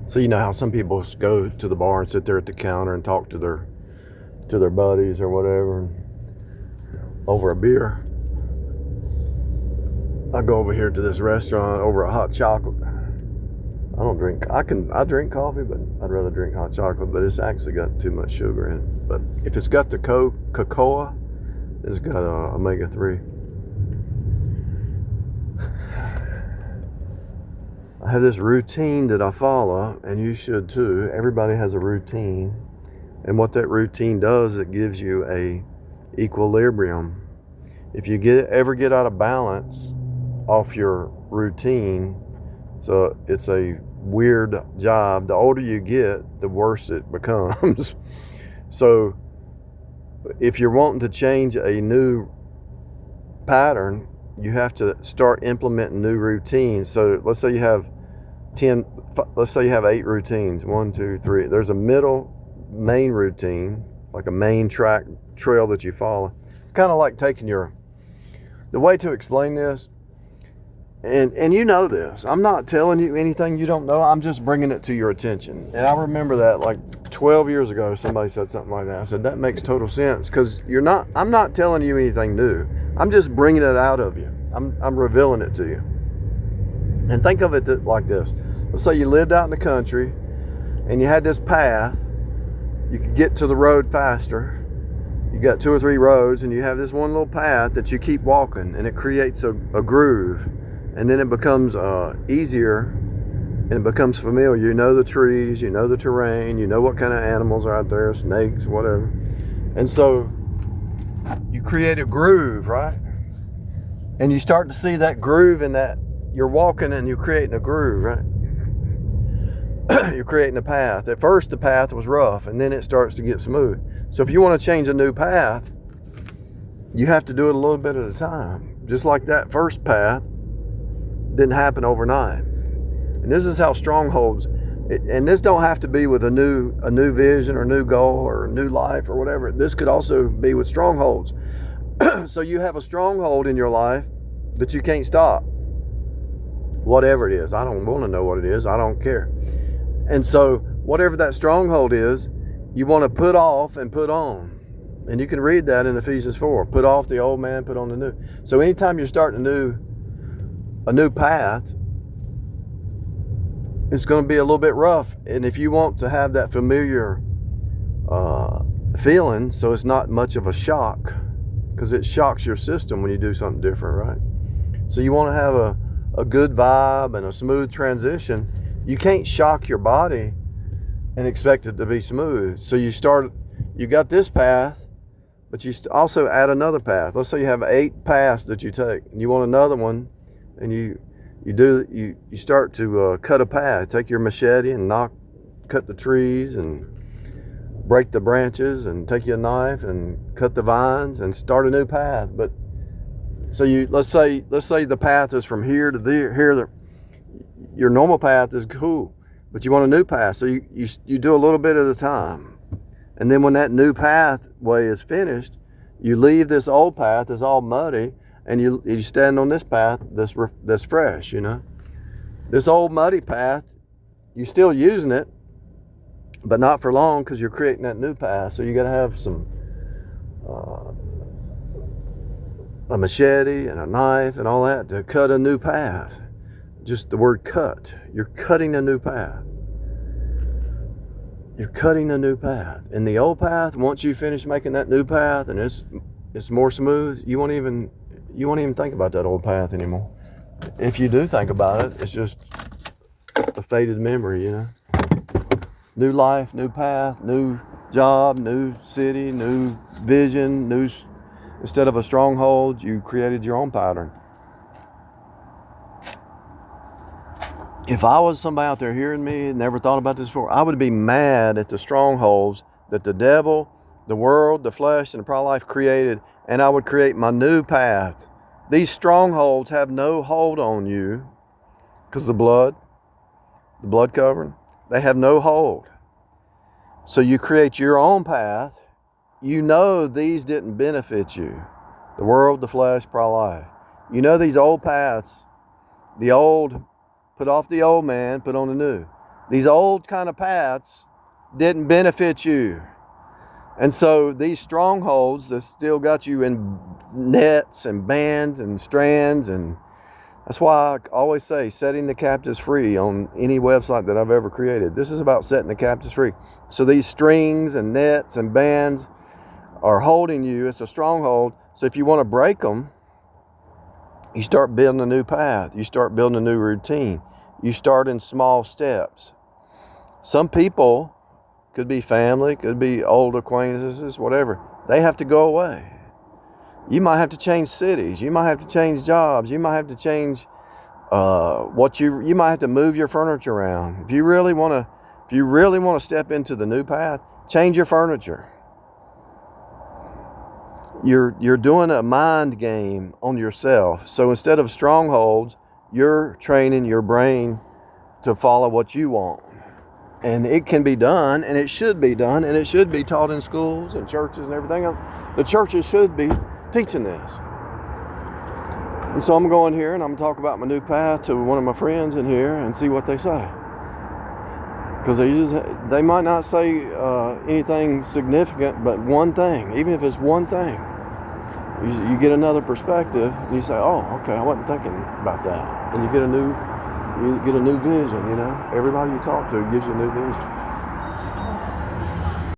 So you know how some people go to the bar and sit there at the counter and talk to their buddies or whatever over a beer. I go over here to this restaurant over a hot chocolate. I drink coffee, but I'd rather drink hot chocolate, but it's actually got too much sugar in it. But if it's got the cocoa, it's got omega-3. I have this routine that I follow, and you should too. Everybody has a routine. And what that routine does, it gives you a equilibrium. If you ever get out of balance off your routine, so it's a weird job. The older you get, the worse it becomes. So if you're wanting to change a new pattern, you have to start implementing new routines. So let's say you have 8 routines. 1, 2, 3. There's a middle main routine, like a main trail that you follow. It's kind of like taking the way to explain this, and you know this. I'm not telling you anything you don't know. I'm just bringing it to your attention. And I remember that like 12 years ago, somebody said something like that. I said, that makes total sense, because I'm not telling you anything new. I'm just bringing it out of you. I'm revealing it to you. And think of it like this. Let's say you lived out in the country and you had this path. You could get to the road faster. You got 2 or 3 roads, and you have this one little path that you keep walking, and it creates a groove. And then it becomes easier, and it becomes familiar. You know the trees, you know the terrain, you know what kind of animals are out there, snakes, whatever. And so you create a groove, right? And you start to see that groove in that. You're walking and you're creating a groove, right? You're creating a path. At first the path was rough, and then it starts to get smooth. So if you want to change a new path, you have to do it a little bit at a time. Just like that first path didn't happen overnight. And this is how strongholds, and this don't have to be with a new vision or new goal or new life or whatever. This could also be with strongholds. So you have a stronghold in your life that you can't stop. Whatever it is. I don't want to know what it is. I don't care. And so whatever that stronghold is, you want to put off and put on. And you can read that in Ephesians 4. Put off the old man, put on the new. So anytime you're starting a new path, it's going to be a little bit rough. And if you want to have that familiar feeling, so it's not much of a shock, because it shocks your system when you do something different, right? So you want to have a good vibe and a smooth transition. You can't shock your body and expect it to be smooth. So you got this path, but you also add another path. Let's say you have 8 paths that you take, and you want another one, and you start to cut a path. Take your machete and cut the trees and break the branches, and take your knife and cut the vines and start a new path. But so let's say the path is from here to here. Your normal path is cool, but you want a new path. So you do a little bit at a time. And then when that new pathway is finished, you leave this old path that's all muddy, and you stand on this path that's fresh, you know. This old muddy path, you're still using it, but not for long, because you're creating that new path. So you got to have a machete and a knife and all that to cut a new path. Just the word cut. You're cutting a new path. You're cutting a new path. And the old path, once you finish making that new path and it's more smooth, you won't even think about that old path anymore. If you do think about it, it's just a faded memory, you know. New life, new path, new job, new city, new vision, instead of a stronghold, you created your own pattern. If I was somebody out there hearing me and never thought about this before, I would be mad at the strongholds that the devil, the world, the flesh, and the pride of life created, and I would create my new path. These strongholds have no hold on you because the blood covering, they have no hold. So you create your own path. You know these didn't benefit you. The world, the flesh, pride of life. You know these old paths, put off the old man, put on the new. These old kind of paths didn't benefit you. And so these strongholds that still got you in nets and bands and strands, and that's why I always say setting the captives free on any website that I've ever created. This is about setting the captives free. So these strings and nets and bands are holding you. It's a stronghold. So if you want to break them, you start building a new path. You start building a new routine. You start in small steps. Some people, could be family, could be old acquaintances, whatever, they have to go away. You might have to change cities. You might have to change jobs. You might have to change you might have to move your furniture around. If you really want to step into the new path, change your furniture. You're doing a mind game on yourself. So instead of strongholds, you're training your brain to follow what you want. And it can be done, and it should be done, and it should be taught in schools and churches and everything else. The churches should be teaching this. And so I'm going here and I'm going to talk about my new path to one of my friends in here and see what they say. Because they might not say anything significant, but one thing, even if it's one thing, you get another perspective and you say, oh, okay, I wasn't thinking about that. And you get a new vision, you know. Everybody you talk to gives you a new vision.